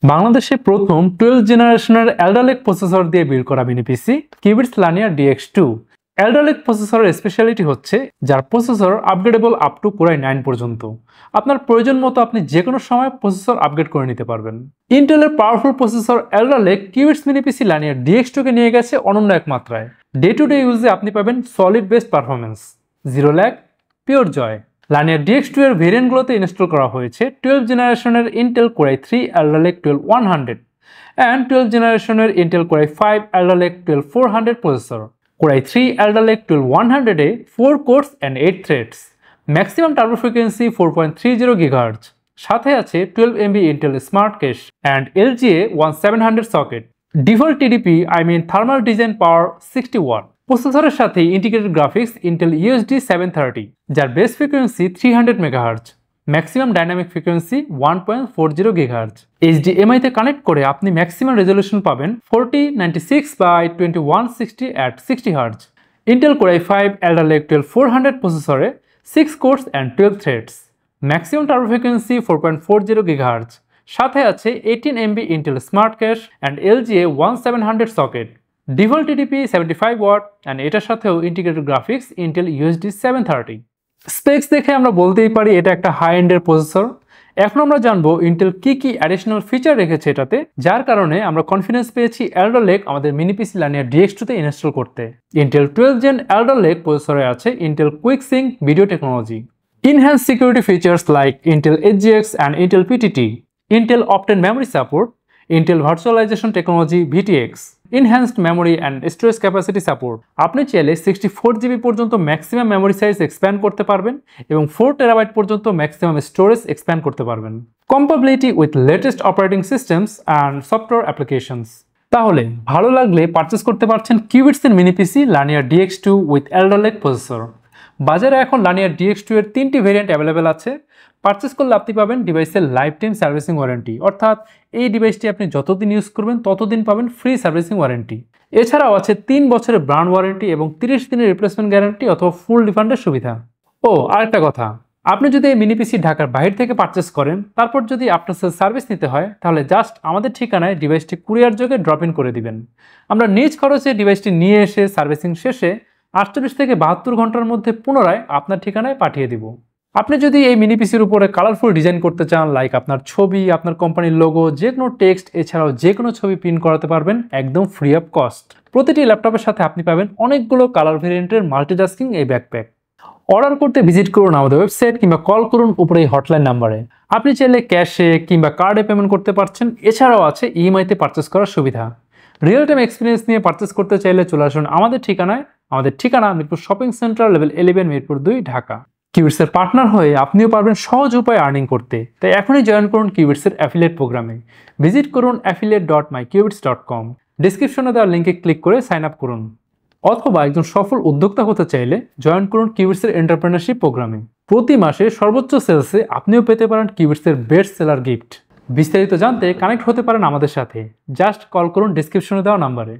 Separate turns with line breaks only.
বাংলাদেশে প্রথম 12 জেনারেশনের এল্ডার লেক প্রসেসর দিয়ে বিল্ড করা mini PC Qubits Lanier DX2। Alder Lake প্রসেসরের স্পেশালিটি হচ্ছে যার processor upgradeable up to core i9 পর্যন্ত। আপনার প্রয়োজন মতো আপনি যে কোনো সময় প্রসেসর আপগ্রেড করে নিতে পারবেন। ইন্টেলের powerful processor Alder Lake Qubits mini PC Lanier DX2 কে নিয়ে গেছে অনন্য এক মাত্রায়। ডে টু ডে ইউজে আপনি পাবেন solid best performance, zero lag, pure joy. Lanier DX2 এর ভেরিয়েন্টগুলোতে ইনস্টল করা হয়েছে 12 জেনারেশনের Intel core i3 Alder Lake 12100 and 12 জেনারেশনের Intel core i5 Alder Lake 12400 processor. Core i3 Alder Lake 12100 এ 4 cores and 8 threads, maximum turbo frequency 4.30 GHz, সাথে আছে 12 MB Intel smart cache and LGA 1700 socket. Default TDP thermal design power 60 watt. প্রসেসরের সাথে integrated graphics Intel UHD 730, যার base frequency 300 MHz, maximum dynamic frequency 1.40 GHz। HDMI তে connect করে আপনি maximum resolution পাবেন 4096/2160 at 60 Hz। Intel core i5 Alder Lake 12400 প্রসেসরে 6 cores and 12 threads, maximum turbo frequency 4.40 GHz, সাথে আছে 18 MB Intel smart cache and LGA 1700 socket. Default TDP 75 watt and এটার সাথেও integrated graphics Intel UHD 730। Specs দেখে আমরা বলতেই পারি এটা একটা হাই এন্ডের প্রসেসর। এখন আমরা জানবো ইন্টেল কি অ্যাডিশনাল ফিচার রেখেছে এটাতে, যার কারণে আমরা কনফিডেন্স পেয়েছি এল্ডার লেক আমাদের মিনি পিসি লানিয়ার DX2 তে ইনস্টল করতে। ইন্টেল 12 জেন এল্ডার লেক প্রসেসরে আছে Intel Quick Sync video technology, enhanced security features like Intel HGX and Intel PTT, Intel Optane memory support, Intel virtualization technology VTX, enhanced memory and storage capacity support। আপনি চাইলে 64 GB পর্যন্ত maximum memory size expand করতে পারবেন এবং 4 TB পর্যন্ত maximum storage expand করতে পারবেন। Compatibility with latest operating systems and software applications. তাহলে ভালো লাগলে পারচেস করতে পারছেন কিউবিটসের mini PC Lanier DX2 with Alder Lake processor. বাজারে এখন লানিয়ার DX2 এর 3টি ভেরিয়েন্ট অ্যাভেলেবেল আছে। পারচেস করলে আপনি পাবেন ডিভাইসের লাইফ টাইম সার্ভিসিং ওয়ারেন্টি, অর্থাৎ এই ডিভাইসটি আপনি যতদিন ইউজ করবেন ততদিন পাবেন ফ্রি সার্ভিসিং ওয়ারেন্টি। এছাড়াও আছে 3 বছরের ব্র্যান্ড ওয়ারেন্টি এবং 30 দিনের রিপ্লেসমেন্ট গ্যারান্টি অথবা ফুল রিফান্ডের সুবিধা। ও আরেকটা কথা, আপনি যদি এই মিনি পিসি ঢাকার বাইরে থেকে পারচেস করেন, তারপর যদি আফটার সেল সার্ভিস নিতে হয়, তাহলে জাস্ট আমাদের ঠিকানায় ডিভাইসটি কুরিয়ার যোগে ড্রপ ইন করে দিবেন। আমরা নিজ খরচে ডিভাইসটি নিয়ে এসে সার্ভিসিং শেষে 48 থেকে 72 ঘন্টার মধ্যে পুনরায় আপনার ঠিকানায় পাঠিয়ে দিব। আপনি যদি এই মিনি পিসির উপরে কালারফুল ডিজাইন করতে চান, লাইক আপনার ছবি, আপনার কোম্পানির লোগো, যে কোনো টেক্সট, এছাড়াও যে কোনো ছবি প্রিন্ট করাতে পারবেন একদম ফ্রি অফ কস্ট। প্রতিটি ল্যাপটপের সাথে আপনি পাবেন অনেকগুলো কালার ভেরিয়েন্টের মাল্টিটাস্কিং এই ব্যাকপ্যাক। অর্ডার করতে ভিজিট করুন আমাদের ওয়েবসাইট কিংবা কল করুন উপরে এই হটলাইন নাম্বারে। আপনি চাইলে ক্যাশে কিংবা কার্ডে পেমেন্ট করতে পারছেন। এছাড়াও আছে EMI তে পারচেস করার সুবিধা। রিয়েল টাইম এক্সপিরিয়েন্স নিয়ে পারচেস করতে চাইলে চলে আসুন আমাদের ঠিকানায়। আমাদের ঠিকানা Mirpur shopping centre, level 11, Mirpur 2, Dhaka. কিউবিটসের পার্টনার হয়ে আপনিও পারবেন সহজ উপায়ে আর্নিং করতে। তাই এখনই জয়েন করুন কিউবিটসের অ্যাফিলিয়েট প্রোগ্রামে। ভিজিট করুন affiliate.myqubits.com। ডিসক্রিপশনে দেওয়া লিঙ্কে ক্লিক করে সাইন আপ করুন। অথবা একজন সফল উদ্যোক্তা হতে চাইলে জয়েন করুন কিউবিটসের এন্টারপ্রেনারশিপ প্রোগ্রামে। প্রতি মাসে সর্বোচ্চ সেলসে আপনিও পেতে পারেন কিউবিটসের বেস্ট সেলার গিফট। বিস্তারিত জানতে কানেক্ট হতে পারেন আমাদের সাথে। জাস্ট কল করুন ডিসক্রিপশনে দেওয়া নাম্বারে।